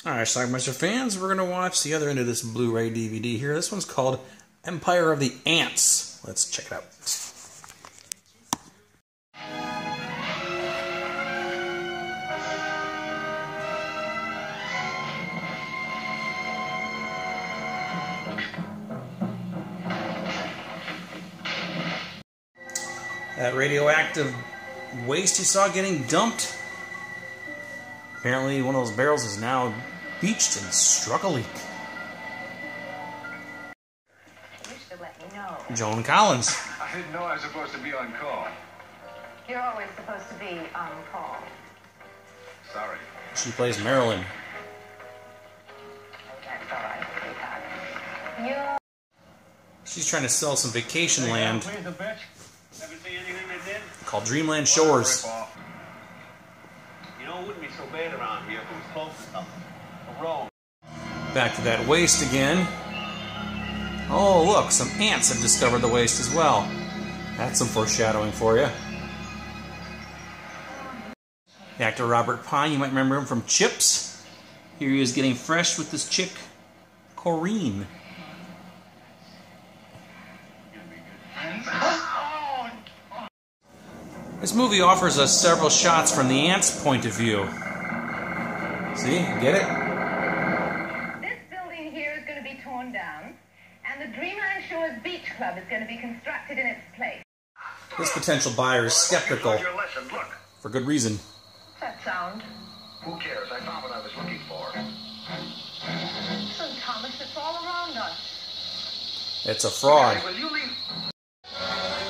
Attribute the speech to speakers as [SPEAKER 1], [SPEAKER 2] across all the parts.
[SPEAKER 1] Alright, Schlockmeister fans, we're going to watch the other end of this Blu-ray DVD here. This one's called Empire of the Ants. Let's check it out. That radioactive waste you saw getting dumped. Apparently one of those barrels is now beached and struck a leak.
[SPEAKER 2] You should let me know.
[SPEAKER 1] Joan Collins.
[SPEAKER 3] I didn't know I was supposed to be on call.
[SPEAKER 2] You're always supposed to be on call.
[SPEAKER 3] Sorry.
[SPEAKER 1] She plays Marilyn.
[SPEAKER 2] That's all right, sweetheart.
[SPEAKER 1] She's trying to sell some vacation land
[SPEAKER 3] Please, the bitch. Ever see anything they did?
[SPEAKER 1] called Dreamland Shores.
[SPEAKER 3] You know, it wouldn't be so bad around here if it was close to something. A road.
[SPEAKER 1] Back to that waste again. Oh, look, some ants have discovered the waste as well. That's some foreshadowing for you. The actor Robert Pine, you might remember him from Chips. Here he is getting fresh with this chick, Corrine. This movie offers us several shots from the ants' point of view. See? Get it?
[SPEAKER 2] This building here is going to be torn down, and the Dreamland Shores Beach Club is going to be constructed in its place.
[SPEAKER 1] This potential buyer is skeptical.
[SPEAKER 3] Your lesson, look.
[SPEAKER 1] For good reason.
[SPEAKER 2] What's that sound?
[SPEAKER 3] Who cares? I found what I was looking for.
[SPEAKER 2] Listen, Thomas, it's all around us.
[SPEAKER 1] It's a fraud.
[SPEAKER 3] Hey, will you leave?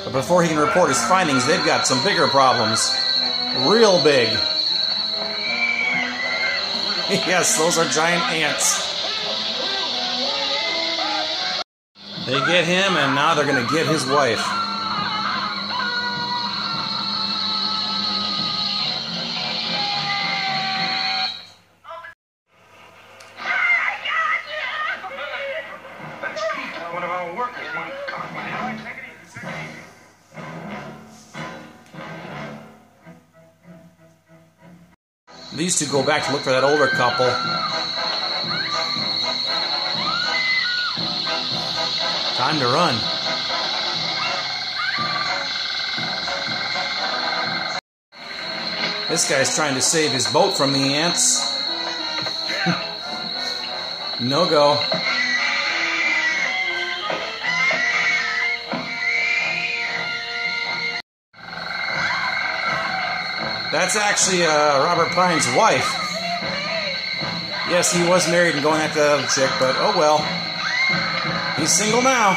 [SPEAKER 1] But before he can report his findings, they've got some bigger problems. Real big. Yes, those are giant ants. They get him, and now they're going to get his wife.
[SPEAKER 3] That's Pete, one of our workers.
[SPEAKER 1] These two go back to look for that older couple. Time to run. This guy's trying to save his boat from the ants. No go. That's actually Robert Pine's wife. Yes, he was married and going after that other chick, but oh well. He's single now.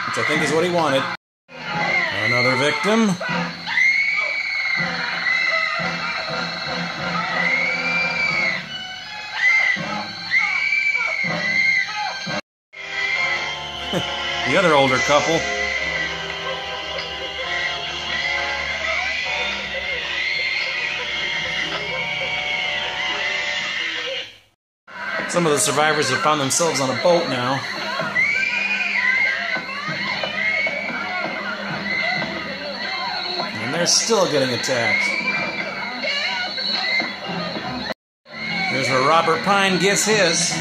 [SPEAKER 1] Which I think is what he wanted. Another victim. The other older couple. Some of the survivors have found themselves on a boat now. And they're still getting attacked. Here's where Robert Pine gets his.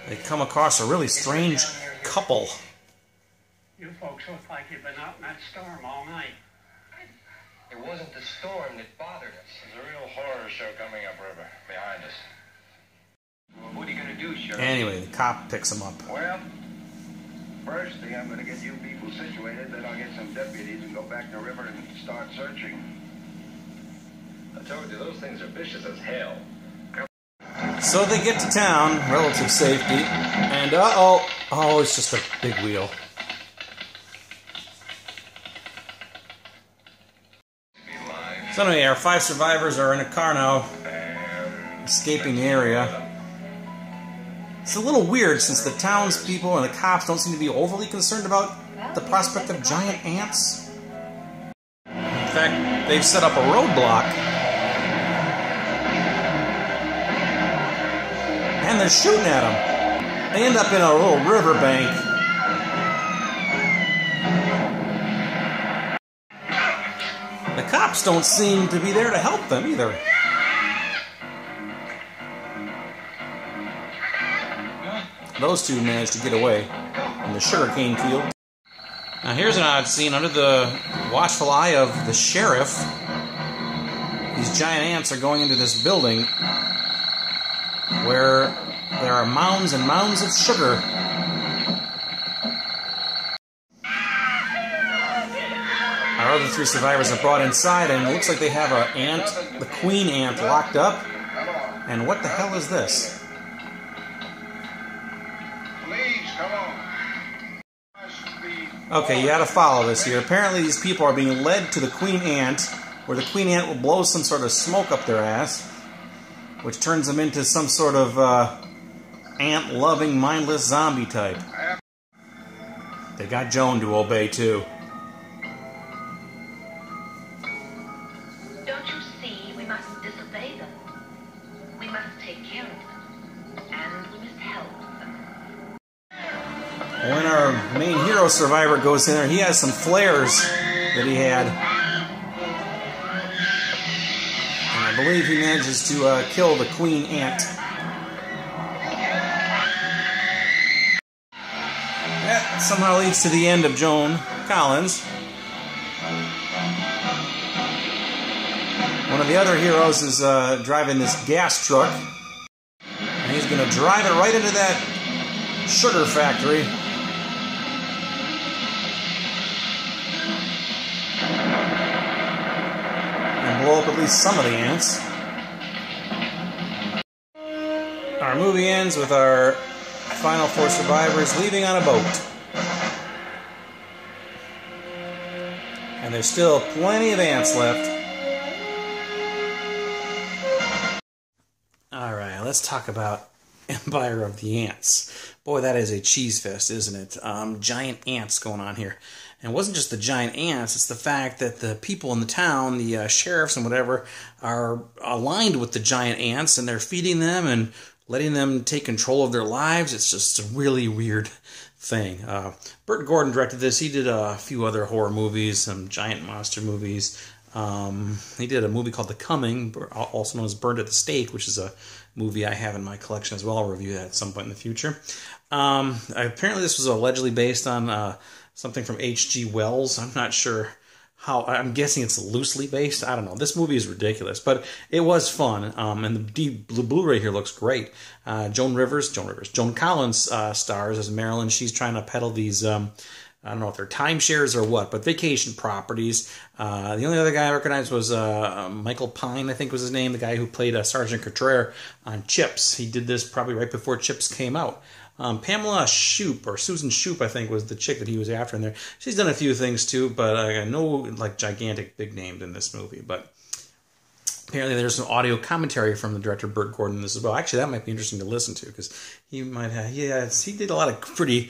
[SPEAKER 1] They come across a really strange couple.
[SPEAKER 4] You folks look like you've been out in that storm all night.
[SPEAKER 5] It wasn't the storm that bothered us.
[SPEAKER 3] There's a real horror show coming upriver behind us.
[SPEAKER 5] Well, what are you going to do, Sheriff?
[SPEAKER 1] Anyway, the cop picks him up.
[SPEAKER 3] Well, first thing, I'm going to get you people situated, then I'll get some deputies and go back to the river and start searching.
[SPEAKER 5] I told you, those things are vicious as hell.
[SPEAKER 1] So they get to town, relative safety, and oh, it's just a big wheel. So anyway, our 5 survivors are in a car now, escaping the area. It's a little weird since the townspeople and the cops don't seem to be overly concerned about the prospect of giant ants. In fact, they've set up a roadblock. And they're shooting at them. They end up in a little riverbank. cops don't seem to be there to help them either. Those two managed to get away in the sugarcane field. Now here's an odd scene under the watchful eye of the sheriff. These giant ants are going into this building where there are mounds and mounds of sugar. Our other three survivors are brought inside, and it looks like they have the queen ant, locked up. And what the hell is this? Okay, you gotta follow this here. Apparently these people are being led to the queen ant, where the queen ant will blow some sort of smoke up their ass, which turns them into some sort of ant-loving, mindless zombie type. They got Joan to obey, too.
[SPEAKER 2] Don't you see, we mustn't disobey them. We must take care of them. And we must help them.
[SPEAKER 1] When our main hero survivor goes in there, he has some flares that he had. And I believe he manages to kill the queen ant. That somehow leads to the end of Joan Collins. One of the other heroes is driving this gas truck. And he's going to drive it right into that sugar factory. Blow up at least some of the ants. Our movie ends with our final four survivors leaving on a boat. And there's still plenty of ants left. Alright, let's talk about Empire of the Ants. Boy, that is a cheese fest, isn't it? Giant ants going on here. And it wasn't just the giant ants, it's the fact that the people in the town, the sheriffs and whatever, are aligned with the giant ants, and they're feeding them and letting them take control of their lives. It's just a really weird thing. Burt Gordon directed this. He did a few other horror movies, some giant monster movies. He did a movie called The Coming, also known as Burned at the Stake, which is a movie I have in my collection as well. I'll review that at some point in the future. Apparently this was allegedly based on something from H.G. Wells. I'm not sure how. I'm guessing it's loosely based. I don't know. This movie is ridiculous, but it was fun. And the Blu-ray here looks great. Joan Collins stars as Marilyn. She's trying to peddle these, I don't know if they're timeshares or what, but vacation properties. The only other guy I recognized was Michael Pine, I think was his name, the guy who played Sergeant Cottrell on Chips. He did this probably right before Chips came out. Pamela Shoop, or Susan Shoop, I think, was the chick that he was after in there. She's done a few things too, but no like gigantic big names in this movie. But apparently there's some audio commentary from the director Burt Gordon in this as well. Actually, that might be interesting to listen to, because he might have, he did a lot of pretty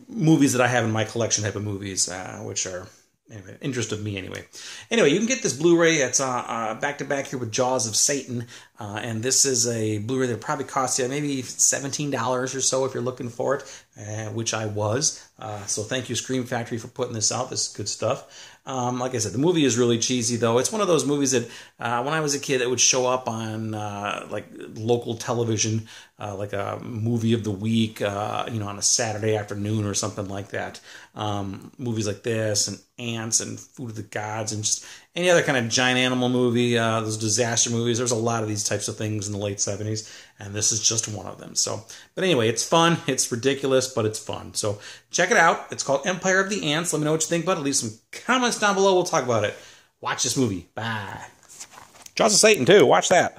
[SPEAKER 1] movies that I have in my collection type of movies, which are anyway, interest of me anyway. Anyway, you can get this Blu-ray. It's back-to-back here with Jaws of Satan. And this is a Blu-ray that probably costs you maybe $17 or so if you're looking for it, which I was. So thank you, Scream Factory, for putting this out. This is good stuff. Like I said, the movie is really cheesy, though. It's one of those movies that when I was a kid, it would show up on like local television, like a movie of the week, on a Saturday afternoon or something like that. Movies like this and Ants and Food of the Gods and just any other kind of giant animal movie, those disaster movies. There's a lot of these types of things in the late 70s, and this is just one of them. So, but anyway, it's fun. It's ridiculous, but it's fun. So check it out. It's called Empire of the Ants. Let me know what you think about it. Leave some comments down below. We'll talk about it. Watch this movie. Bye. Jaws of Satan, too. Watch that.